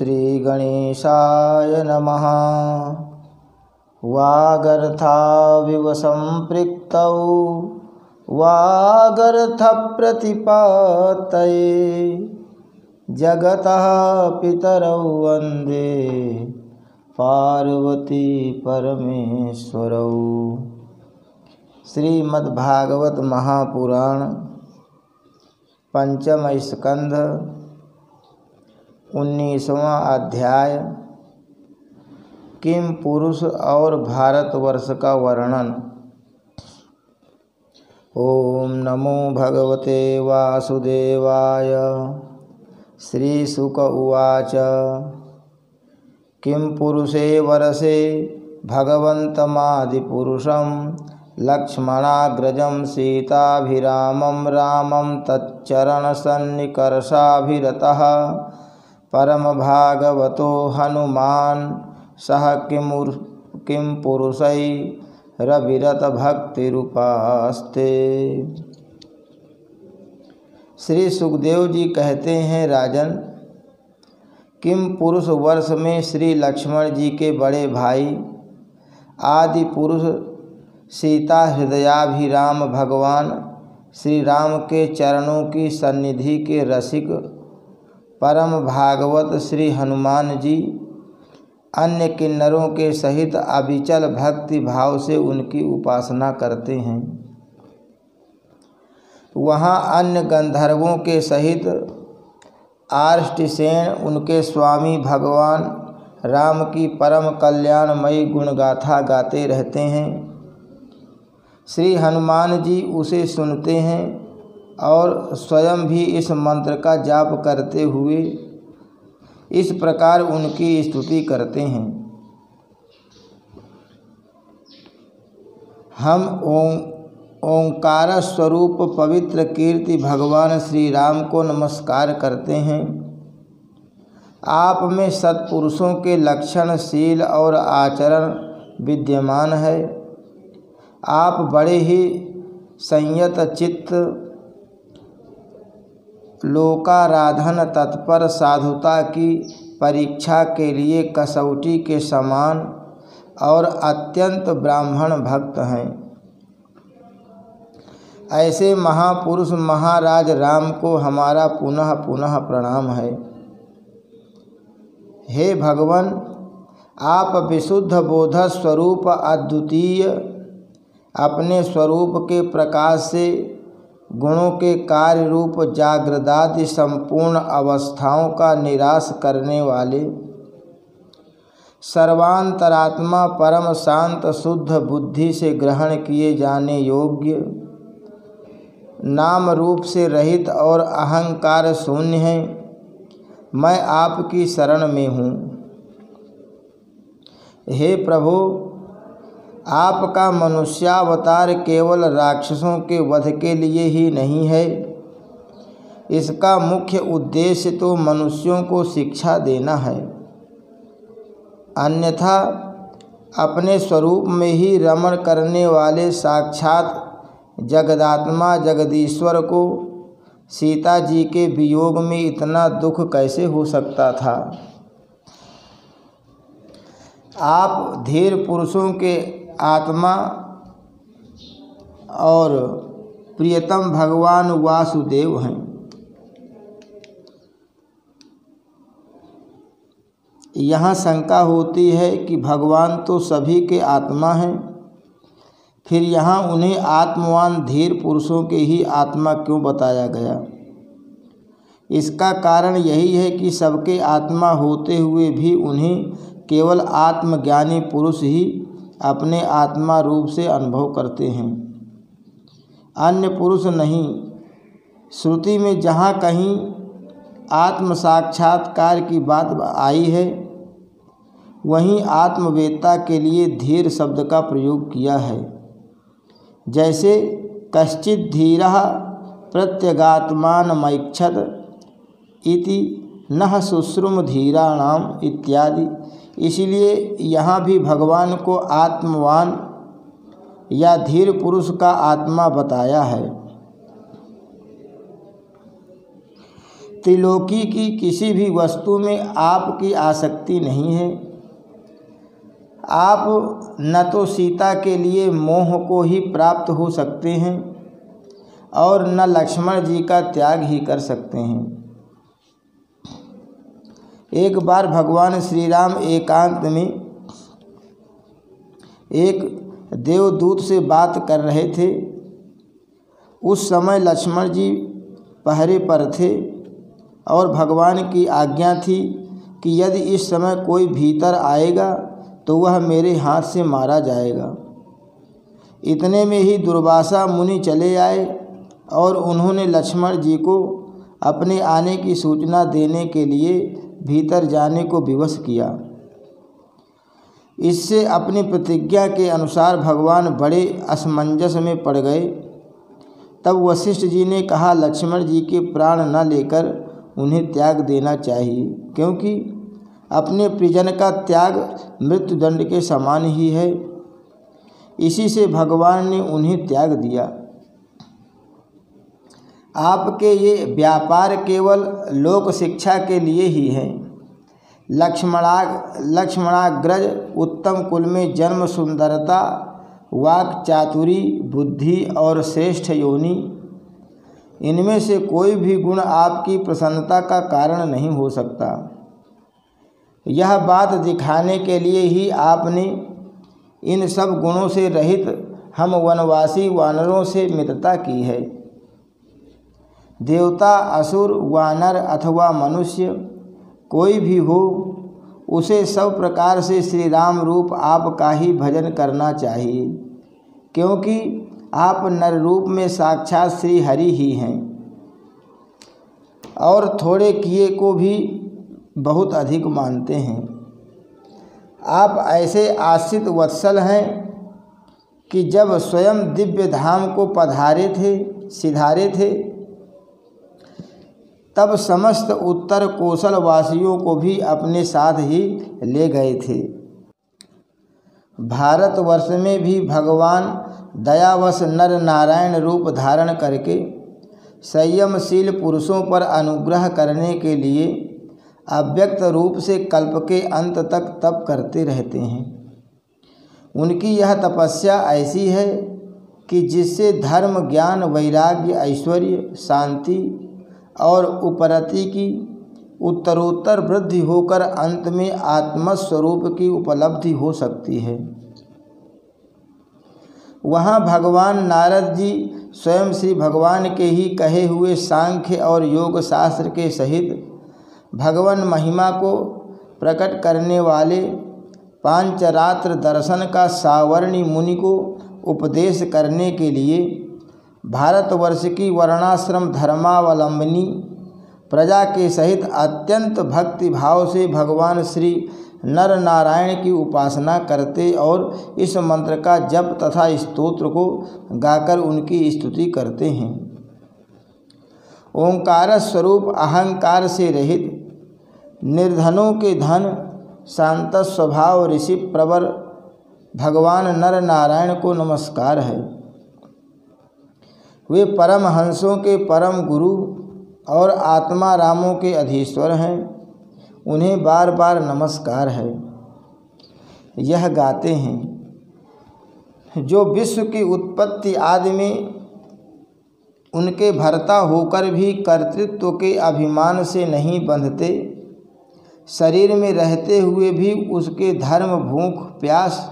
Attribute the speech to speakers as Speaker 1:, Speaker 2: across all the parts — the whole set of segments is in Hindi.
Speaker 1: श्री गणेशाय नमः। वागर्थाविव सम्पृक्तौ वागर्थप्रतिपत्तये जगतः पितरौ वन्दे पार्वती परमेश्वरौ। श्रीमद्भागवत महापुराण पंचम स्कंध 19वां अध्याय किम पुरुष और भारतवर्ष का वर्णन। ओम नमो भगवते वासुदेवाय। श्रीशुक उवाच किम पुरुषे वरसे भगवन्तमादिपुरुषं लक्ष्मणाग्रजं सीताभिरामं रामं तच्चरणसन्निकर्षाभिरतः परमभागवतो हनुमान् सह किं पुरुषैरविरतभक्तिरुपास्ते। श्री सुखदेव जी कहते हैं, राजन, किम पुरुष वर्ष में श्री लक्ष्मण जी के बड़े भाई आदि पुरुष सीता हृदयाभिराम भगवान श्री राम के चरणों की सन्निधि के रसिक परम भागवत श्री हनुमान जी अन्य किन्नरों के सहित अविचल भक्ति भाव से उनकी उपासना करते हैं। वहाँ अन्य गंधर्वों के सहित आर्ष्टिसेन उनके स्वामी भगवान राम की परम कल्याणमयी गुणगाथा गाते रहते हैं। श्री हनुमान जी उसे सुनते हैं और स्वयं भी इस मंत्र का जाप करते हुए इस प्रकार उनकी स्तुति करते हैं। हम ओंकार स्वरूप पवित्र कीर्ति भगवान श्री राम को नमस्कार करते हैं। आप में सत्पुरुषों के लक्षण, शील और आचरण विद्यमान है। आप बड़े ही संयत चित्त, लोकाराधन तत्पर, साधुता की परीक्षा के लिए कसौटी के समान और अत्यंत ब्राह्मण भक्त हैं। ऐसे महापुरुष महाराज राम को हमारा पुनः पुनः प्रणाम है। हे भगवान, आप विशुद्ध बोध स्वरूप अद्वितीय अपने स्वरूप के प्रकाश से गुणों के कार्य रूप जागृदादि संपूर्ण अवस्थाओं का निराश करने वाले सर्वांतरात्मा परम शांत शुद्ध बुद्धि से ग्रहण किए जाने योग्य, नाम रूप से रहित और अहंकार शून्य हैं। मैं आपकी शरण में हूँ। हे प्रभु, आपका मनुष्यावतार केवल राक्षसों के वध के लिए ही नहीं है। इसका मुख्य उद्देश्य तो मनुष्यों को शिक्षा देना है। अन्यथा अपने स्वरूप में ही रमण करने वाले साक्षात जगदात्मा जगदीश्वर को सीता जी के वियोग में इतना दुख कैसे हो सकता था। आप धीर पुरुषों के आत्मा और प्रियतम भगवान वासुदेव हैं। यहाँ शंका होती है कि भगवान तो सभी के आत्मा हैं, फिर यहाँ उन्हें आत्मवान धीर पुरुषों के ही आत्मा क्यों बताया गया। इसका कारण यही है कि सबके आत्मा होते हुए भी उन्हें केवल आत्मज्ञानी पुरुष ही अपने आत्मा रूप से अनुभव करते हैं, अन्य पुरुष नहीं। श्रुति में जहाँ कहीं आत्म साक्षात्कार की बात आई है, वहीं आत्मवेत्ता के लिए धीर शब्द का प्रयोग किया है। जैसे कश्चित धीरः प्रत्यगात्मानमैक्षत इति नः शुश्रुम धीराणाम इत्यादि। इसलिए यहाँ भी भगवान को आत्मवान या धीर पुरुष का आत्मा बताया है। त्रिलोकी की किसी भी वस्तु में आपकी आसक्ति नहीं है। आप न तो सीता के लिए मोह को ही प्राप्त हो सकते हैं और न लक्ष्मण जी का त्याग ही कर सकते हैं। एक बार भगवान श्री राम एकांत में एक देवदूत से बात कर रहे थे। उस समय लक्ष्मण जी पहरे पर थे और भगवान की आज्ञा थी कि यदि इस समय कोई भीतर आएगा तो वह मेरे हाथ से मारा जाएगा। इतने में ही दुर्वासा मुनि चले आए और उन्होंने लक्ष्मण जी को अपने आने की सूचना देने के लिए भीतर जाने को विवश किया। इससे अपनी प्रतिज्ञा के अनुसार भगवान बड़े असमंजस में पड़ गए। तब वशिष्ठ जी ने कहा, लक्ष्मण जी के प्राण न लेकर उन्हें त्याग देना चाहिए, क्योंकि अपने परिजन का त्याग मृत्युदंड के समान ही है। इसी से भगवान ने उन्हें त्याग दिया। आपके ये व्यापार केवल लोक शिक्षा के लिए ही है। लक्ष्मणाग्रज उत्तम कुल में जन्म, सुंदरता, वाक चातुरी, बुद्धि और श्रेष्ठ योनि, इनमें से कोई भी गुण आपकी प्रसन्नता का कारण नहीं हो सकता। यह बात दिखाने के लिए ही आपने इन सब गुणों से रहित हम वनवासी वानरों से मित्रता की है। देवता, असुर, वानर अथवा मनुष्य कोई भी हो, उसे सब प्रकार से श्री राम रूप आपका ही भजन करना चाहिए, क्योंकि आप नर रूप में साक्षात श्री हरि ही हैं और थोड़े किए को भी बहुत अधिक मानते हैं। आप ऐसे आश्रित वत्सल हैं कि जब स्वयं दिव्य धाम को सिधारे थे तब समस्त उत्तर कौशल वासियों को भी अपने साथ ही ले गए थे। भारतवर्ष में भी भगवान दयावश नर नारायण रूप धारण करके संयमशील पुरुषों पर अनुग्रह करने के लिए अव्यक्त रूप से कल्प के अंत तक तप करते रहते हैं। उनकी यह तपस्या ऐसी है कि जिससे धर्म, ज्ञान, वैराग्य, ऐश्वर्य, शांति और उपरति की उत्तरोत्तर वृद्धि होकर अंत में आत्मस्वरूप की उपलब्धि हो सकती है। वहाँ भगवान नारद जी स्वयं श्री भगवान के ही कहे हुए सांख्य और योग शास्त्र के सहित भगवान महिमा को प्रकट करने वाले पांचरात्र दर्शन का सावर्णी मुनि को उपदेश करने के लिए भारतवर्ष की वर्णाश्रम धर्मावलंबनी प्रजा के सहित अत्यंत भक्ति भाव से भगवान श्री नर नारायण की उपासना करते और इस मंत्र का जप तथा स्तोत्र को गाकर उनकी स्तुति करते हैं। ओंकार स्वरूप अहंकार से रहित निर्धनों के धन, शांत स्वभाव ऋषि प्रवर भगवान नर नारायण को नमस्कार है। वे परमहंसों के परम गुरु और आत्मा रामों के अधीश्वर हैं। उन्हें बार बार नमस्कार है। यह गाते हैं, जो विश्व की उत्पत्ति आदि में उनके भर्ता होकर भी कर्तृत्व के अभिमान से नहीं बंधते, शरीर में रहते हुए भी उसके धर्म, भूख, प्यास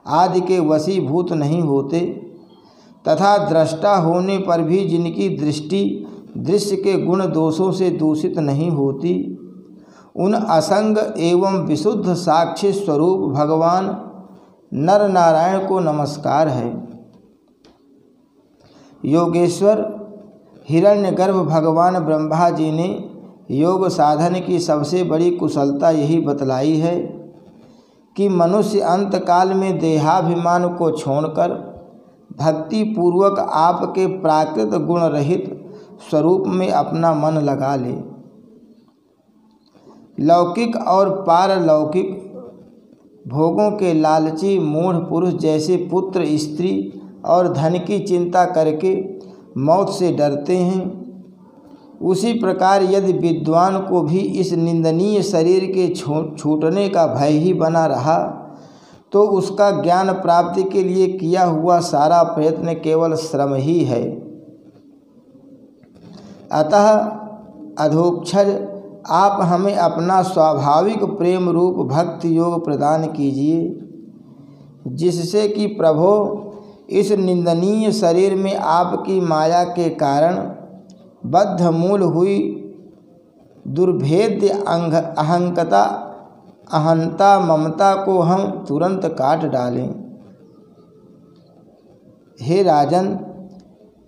Speaker 1: आदि के वशीभूत नहीं होते, तथा दृष्टा होने पर भी जिनकी दृष्टि दृश्य के गुण दोषों से दूषित नहीं होती, उन असंग एवं विशुद्ध साक्षी स्वरूप भगवान नर नारायण को नमस्कार है। योगेश्वर हिरण्यगर्भ भगवान ब्रह्मा जी ने योग साधन की सबसे बड़ी कुशलता यही बतलाई है कि मनुष्य अंतकाल में देहाभिमान को छोड़कर भक्ति पूर्वक आपके प्राकृत गुण रहित स्वरूप में अपना मन लगा ले। लौकिक और पारलौकिक भोगों के लालची मूढ़ पुरुष जैसे पुत्र, स्त्री और धन की चिंता करके मौत से डरते हैं, उसी प्रकार यदि विद्वान को भी इस निंदनीय शरीर के छूटने का भय ही बना रहा तो उसका ज्ञान प्राप्ति के लिए किया हुआ सारा प्रयत्न केवल श्रम ही है। अतः अधोक्षज आप हमें अपना स्वाभाविक प्रेम रूप भक्ति योग प्रदान कीजिए, जिससे कि प्रभो इस निंदनीय शरीर में आपकी माया के कारण बद्धमूल हुई दुर्भेद्य अहंता ममता को हम तुरंत काट डालें। हे राजन,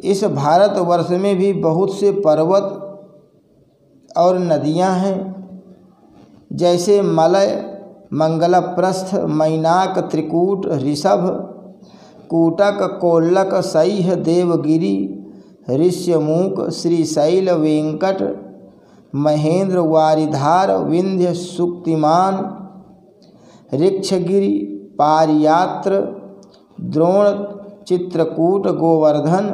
Speaker 1: इस भारतवर्ष में भी बहुत से पर्वत और नदियां हैं, जैसे मलय, मंगलप्रस्थ, मैनाक, त्रिकूट, ऋषभ, कूटक, कोल्लक, सह्य, देवगिरी, ऋष्यमूक, श्रीशैल, वेंकट, महेंद्र, वारिधार, विंध्य, सुक्तिमान, ऋक्षगिरी, पारियात्र, द्रोण, चित्रकूट, गोवर्धन,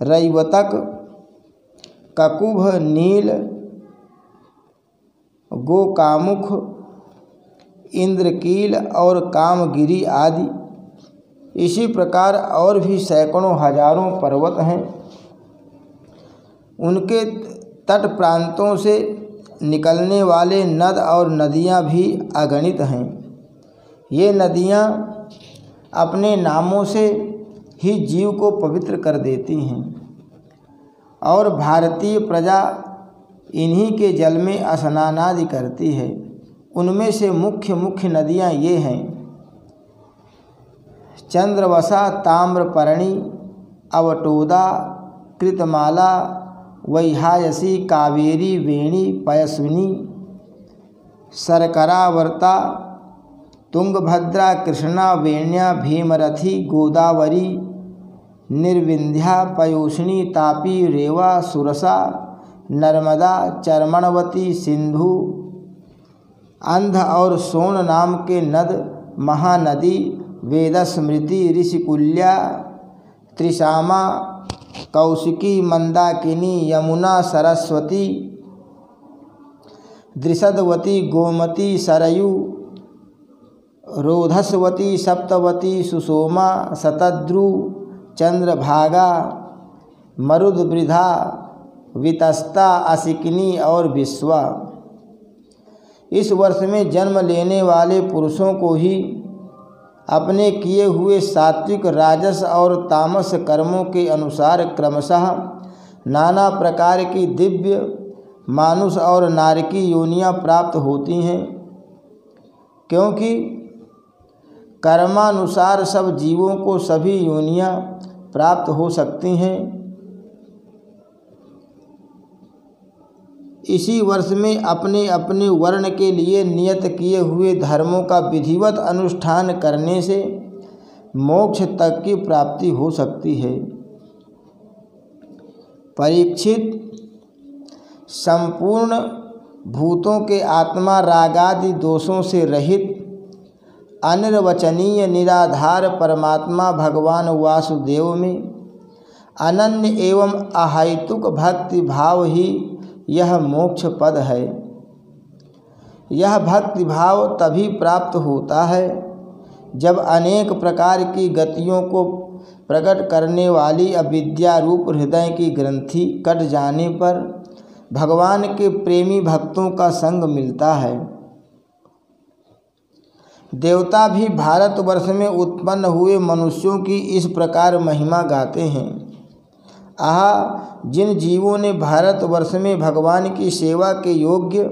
Speaker 1: रैवतक, ककुभ, नील, गोकामुख, इंद्रकील और कामगिरी आदि। इसी प्रकार और भी सैकड़ों हजारों पर्वत हैं। उनके तट प्रांतों से निकलने वाले नद और नदियां भी अगणित हैं। ये नदियां अपने नामों से ही जीव को पवित्र कर देती हैं और भारतीय प्रजा इन्हीं के जल में स्नानादि करती है। उनमें से मुख्य मुख्य नदियां ये हैं: चंद्रवसा, ताम्रपर्णी, अवटोदा, कृतमाला, वैहायसी, कावेरी, वेणी, पयस्विनी, सरकरावर्ता, तुंगभद्रा, कृष्णा, वेण्या, भीमरथी, गोदावरी, निर्विंध्या, पयोष्णी, तापी, रेवा, सुरसा, नर्मदा, चर्मणवती, सिंधु, अंध और सोन नाम के नद, महानदी, वेदस्मृति, ऋषिकुल्या, त्रिशामा, कौशिकी, मंदाकिनी, यमुना, सरस्वती, दृषदवती, गोमती, सरयू, रोधस्वती, सप्तवती, सुषोमा, शतद्रु, चंद्रभागा, मरुदवृधा, वितस्ता, असिकिनी और विश्वा। इस वर्ष में जन्म लेने वाले पुरुषों को ही अपने किए हुए सात्विक, राजस और तामस कर्मों के अनुसार क्रमशः नाना प्रकार की दिव्य, मानुष और नारकी योनियां प्राप्त होती हैं, क्योंकि कर्मानुसार सब जीवों को सभी योनियां प्राप्त हो सकती हैं। इसी वर्ष में अपने अपने वर्ण के लिए नियत किए हुए धर्मों का विधिवत अनुष्ठान करने से मोक्ष तक की प्राप्ति हो सकती है। परीक्षित, संपूर्ण भूतों के आत्मा रागादि दोषों से रहित अनिर्वचनीय निराधार परमात्मा भगवान वासुदेव में अनन्य एवं अहैतुक भक्ति भाव ही यह मोक्ष पद है। यह भक्ति भाव तभी प्राप्त होता है जब अनेक प्रकार की गतियों को प्रकट करने वाली अविद्या रूप हृदय की ग्रंथि कट जाने पर भगवान के प्रेमी भक्तों का संग मिलता है। देवता भी भारतवर्ष में उत्पन्न हुए मनुष्यों की इस प्रकार महिमा गाते हैं। आहा, जिन जीवों ने भारतवर्ष में भगवान की सेवा के योग्य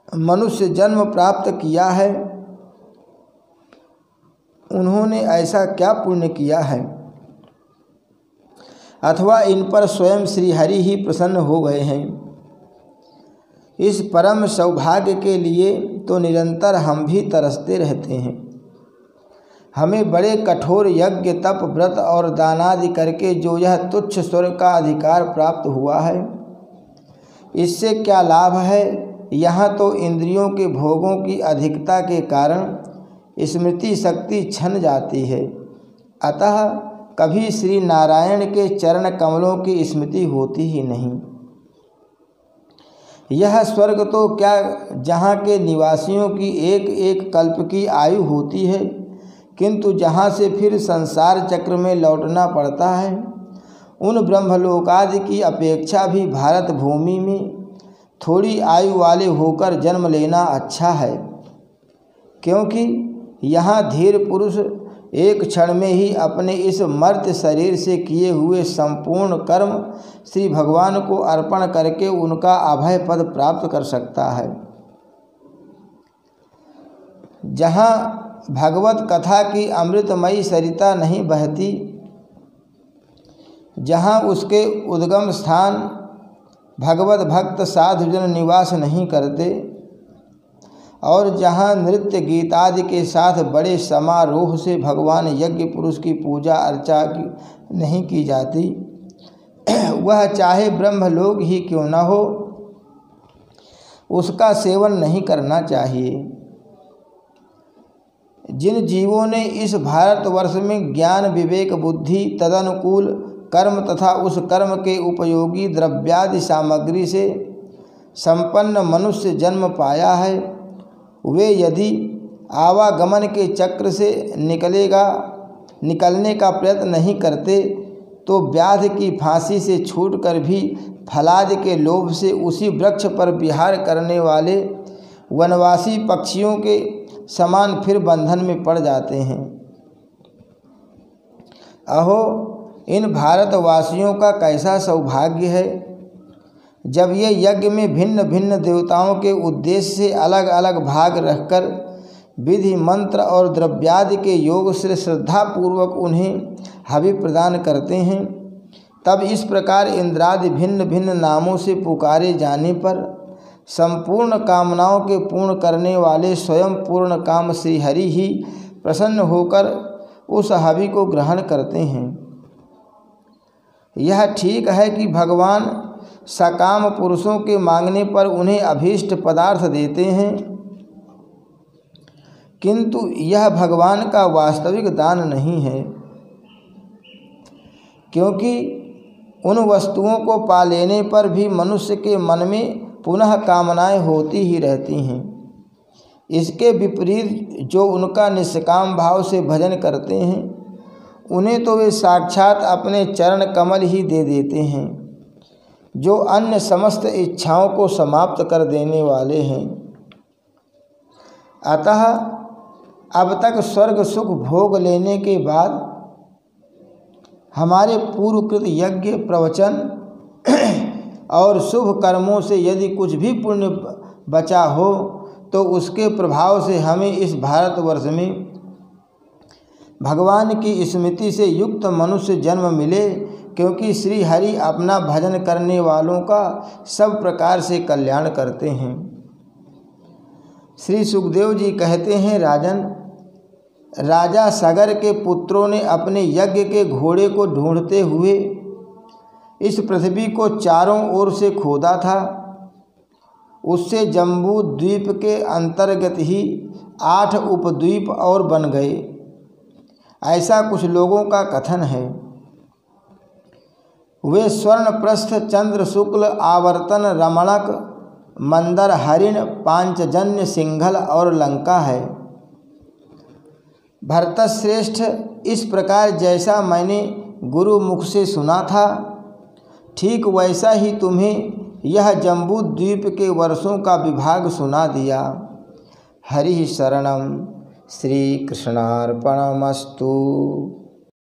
Speaker 1: मनुष्य जन्म प्राप्त किया है, उन्होंने ऐसा क्या पुण्य किया है, अथवा इन पर स्वयं श्रीहरि ही प्रसन्न हो गए हैं। इस परम सौभाग्य के लिए तो निरंतर हम भी तरसते रहते हैं। हमें बड़े कठोर यज्ञ, तप, व्रत और दानादि करके जो यह तुच्छ स्वर्ग का अधिकार प्राप्त हुआ है, इससे क्या लाभ है। यहाँ तो इंद्रियों के भोगों की अधिकता के कारण स्मृति शक्ति छन जाती है। अतः कभी श्री नारायण के चरण कमलों की स्मृति होती ही नहीं। यह स्वर्ग तो क्या, जहाँ के निवासियों की एक एक कल्प की आयु होती है, किंतु जहाँ से फिर संसार चक्र में लौटना पड़ता है, उन ब्रह्मलोकादि की अपेक्षा भी भारत भूमि में थोड़ी आयु वाले होकर जन्म लेना अच्छा है, क्योंकि यहाँ धीर पुरुष एक क्षण में ही अपने इस मर्त्य शरीर से किए हुए संपूर्ण कर्म श्री भगवान को अर्पण करके उनका अभय पद प्राप्त कर सकता है। जहाँ भगवत कथा की अमृतमयी सरिता नहीं बहती, जहाँ उसके उद्गम स्थान भगवत भक्त साधुजन निवास नहीं करते, और जहाँ नृत्य गीतादि के साथ बड़े समारोह से भगवान यज्ञ पुरुष की पूजा अर्चा नहीं की जाती, वह चाहे ब्रह्मलोक ही क्यों न हो, उसका सेवन नहीं करना चाहिए। जिन जीवों ने इस भारतवर्ष में ज्ञान विवेक बुद्धि तदनुकूल कर्म तथा उस कर्म के उपयोगी द्रव्यादि सामग्री से संपन्न मनुष्य जन्म पाया है, वे यदि आवागमन के चक्र से निकलने का प्रयत्न नहीं करते, तो व्याध की फांसी से छूटकर भी फलाद के लोभ से उसी वृक्ष पर विहार करने वाले वनवासी पक्षियों के समान फिर बंधन में पड़ जाते हैं। अहो, इन भारतवासियों का कैसा सौभाग्य है, जब ये यज्ञ में भिन्न भिन्न देवताओं के उद्देश्य से अलग अलग भाग रखकर विधि मंत्र और द्रव्यादि के योग से श्रद्धापूर्वक उन्हें हवि प्रदान करते हैं। तब इस प्रकार इंद्रादि भिन्न भिन्न नामों से पुकारे जाने पर संपूर्ण कामनाओं के पूर्ण करने वाले स्वयं पूर्ण काम श्री हरि ही प्रसन्न होकर उस हवि को ग्रहण करते हैं। यह ठीक है कि भगवान सकाम पुरुषों के मांगने पर उन्हें अभीष्ट पदार्थ देते हैं, किंतु यह भगवान का वास्तविक दान नहीं है, क्योंकि उन वस्तुओं को पा लेने पर भी मनुष्य के मन में पुनः कामनाएं होती ही रहती हैं। इसके विपरीत जो उनका निष्काम भाव से भजन करते हैं, उन्हें तो वे साक्षात अपने चरण कमल ही दे देते हैं, जो अन्य समस्त इच्छाओं को समाप्त कर देने वाले हैं। अतः अब तक स्वर्ग सुख भोग लेने के बाद हमारे पूर्वकृत यज्ञ प्रवचन और शुभ कर्मों से यदि कुछ भी पुण्य बचा हो, तो उसके प्रभाव से हमें इस भारतवर्ष में भगवान की स्मृति से युक्त मनुष्य जन्म मिले, क्योंकि श्री हरि अपना भजन करने वालों का सब प्रकार से कल्याण करते हैं। श्री सुखदेव जी कहते हैं, राजन, राजा सगर के पुत्रों ने अपने यज्ञ के घोड़े को ढूंढते हुए इस पृथ्वी को चारों ओर से खोदा था। उससे जम्बू द्वीप के अंतर्गत ही 8 उपद्वीप और बन गए, ऐसा कुछ लोगों का कथन है। वे स्वर्ण प्रस्थ चंद्र शुक्ल आवर्तन रमणक मंदर हरिण पांचजन्य सिंघल और लंका है। भरतश्रेष्ठ, इस प्रकार जैसा मैंने गुरु मुख से सुना था, ठीक वैसा ही तुम्हें यह जम्बू द्वीप के वर्षों का विभाग सुना दिया। हरि शरणम। श्री कृष्णार्पणमस्तु।